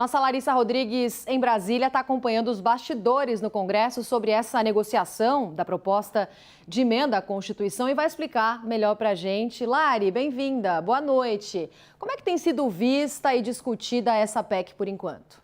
Nossa Larissa Rodrigues, em Brasília, está acompanhando os bastidores no Congresso sobre essa negociação da proposta de emenda à Constituição e vai explicar melhor para a gente. Lari, bem-vinda, boa noite. Como é que tem sido vista e discutida essa PEC por enquanto?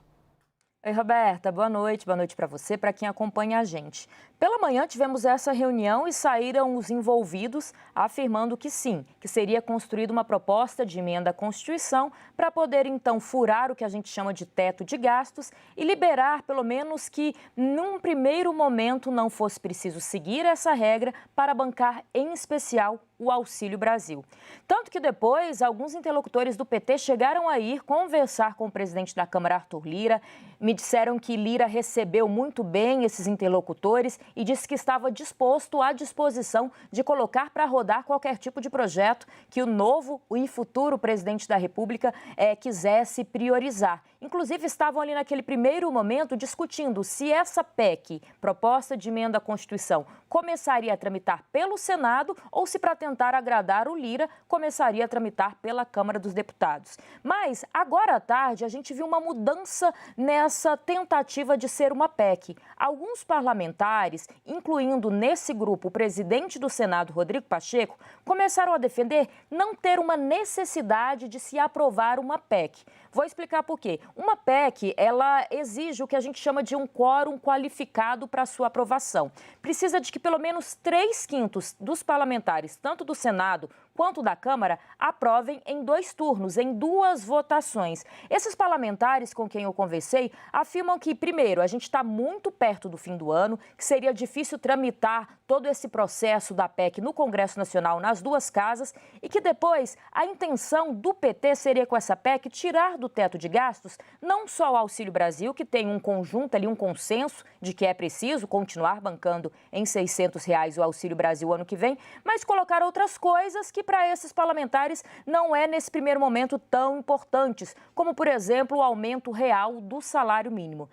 Oi, Roberta, boa noite para você, para quem acompanha a gente. Pela manhã tivemos essa reunião e saíram os envolvidos afirmando que sim, que seria construída uma proposta de emenda à Constituição para poder então furar o que a gente chama de teto de gastos e liberar pelo menos que num primeiro momento não fosse preciso seguir essa regra para bancar em especial o Auxílio Brasil. Tanto que depois alguns interlocutores do PT chegaram a ir conversar com o presidente da Câmara, Arthur Lira. Me disseram que Lira recebeu muito bem esses interlocutores e disse que estava à disposição de colocar para rodar qualquer tipo de projeto que o novo e futuro presidente da República quisesse priorizar. Inclusive, estavam ali naquele primeiro momento discutindo se essa PEC, proposta de emenda à Constituição, começaria a tramitar pelo Senado ou se, para tentar agradar o Lira, começaria a tramitar pela Câmara dos Deputados. Mas, agora à tarde, a gente viu uma mudança nessa tentativa de ser uma PEC. Alguns parlamentares, incluindo nesse grupo o presidente do Senado, Rodrigo Pacheco, começaram a defender não ter uma necessidade de se aprovar uma PEC. Vou explicar por quê. Uma PEC, ela exige o que a gente chama de um quórum qualificado para sua aprovação. Precisa de que pelo menos 3/5 dos parlamentares, tanto do Senado quanto da Câmara, aprovem em 2 turnos, em 2 votações. Esses parlamentares com quem eu conversei afirmam que, primeiro, a gente está muito perto do fim do ano, que seria difícil tramitar todo esse processo da PEC no Congresso Nacional nas 2 casas e que depois a intenção do PT seria com essa PEC tirar do teto de gastos não só o Auxílio Brasil, que tem um conjunto ali, um consenso de que é preciso continuar bancando em R$ 600 o Auxílio Brasil ano que vem, mas colocar outras coisas que para esses parlamentares não é nesse primeiro momento tão importantes, como por exemplo o aumento real do salário mínimo.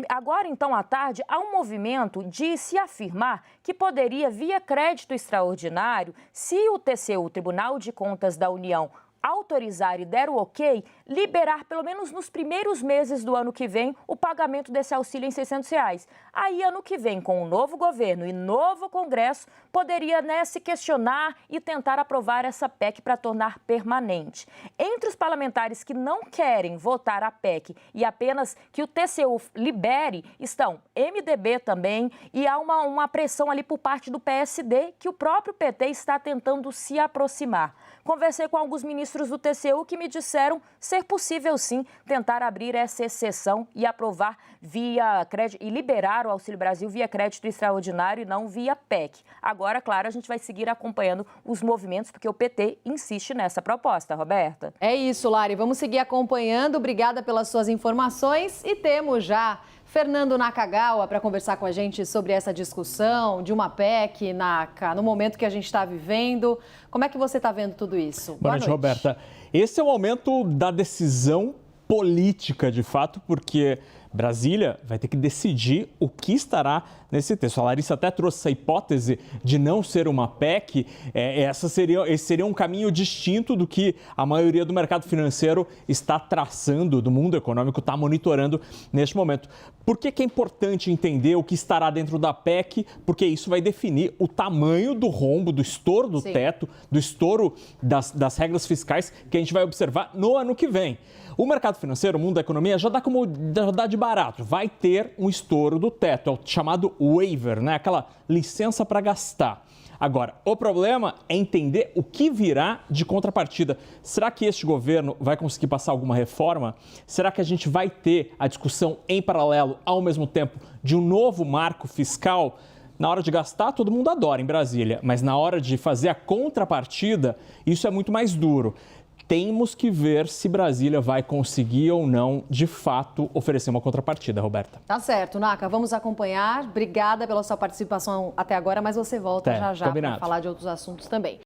Agora então à tarde há um movimento de se afirmar que poderia via crédito extraordinário, se o TCU, o Tribunal de Contas da União, autorizar e der o ok, liberar pelo menos nos primeiros meses do ano que vem o pagamento desse auxílio em R$ 600. Aí, ano que vem, com o novo governo e novo Congresso, poderia se questionar e tentar aprovar essa PEC para tornar permanente. Entre os parlamentares que não querem votar a PEC e apenas que o TCU libere, estão MDB também e há uma pressão ali por parte do PSD que o próprio PT está tentando se aproximar. Conversei com alguns ministros do TCU que me disseram ser possível sim tentar abrir essa exceção e aprovar via crédito e liberar o Auxílio Brasil via crédito extraordinário e não via PEC. Agora, claro, a gente vai seguir acompanhando os movimentos porque o PT insiste nessa proposta, Roberta. É isso, Lari. Vamos seguir acompanhando. Obrigada pelas suas informações e temos já Fernando Nakagawa para conversar com a gente sobre essa discussão de uma PEC, Naka, no momento que a gente está vivendo. Como é que você está vendo tudo isso? Boa noite, Roberta. Esse é o momento da decisão política, de fato, porque Brasília vai ter que decidir o que estará nesse texto. A Larissa até trouxe essa hipótese de não ser uma PEC. Esse seria um caminho distinto do que a maioria do mercado financeiro está traçando, do mundo econômico está monitorando neste momento. Por que é importante entender o que estará dentro da PEC? Porque isso vai definir o tamanho do rombo, do estouro do teto, do estouro das regras fiscais que a gente vai observar no ano que vem. O mercado financeiro, o mundo da economia, já dá de barato. Vai ter um estouro do teto, é o chamado waiver, né? Aquela licença para gastar. Agora, o problema é entender o que virá de contrapartida. Será que este governo vai conseguir passar alguma reforma? Será que a gente vai ter a discussão em paralelo, ao mesmo tempo, de um novo marco fiscal? Na hora de gastar, todo mundo adora em Brasília, mas na hora de fazer a contrapartida, isso é muito mais duro. Temos que ver se Brasília vai conseguir ou não, de fato, oferecer uma contrapartida, Roberta. Tá certo, Naka. Vamos acompanhar. Obrigada pela sua participação até agora, mas você volta já para falar de outros assuntos também.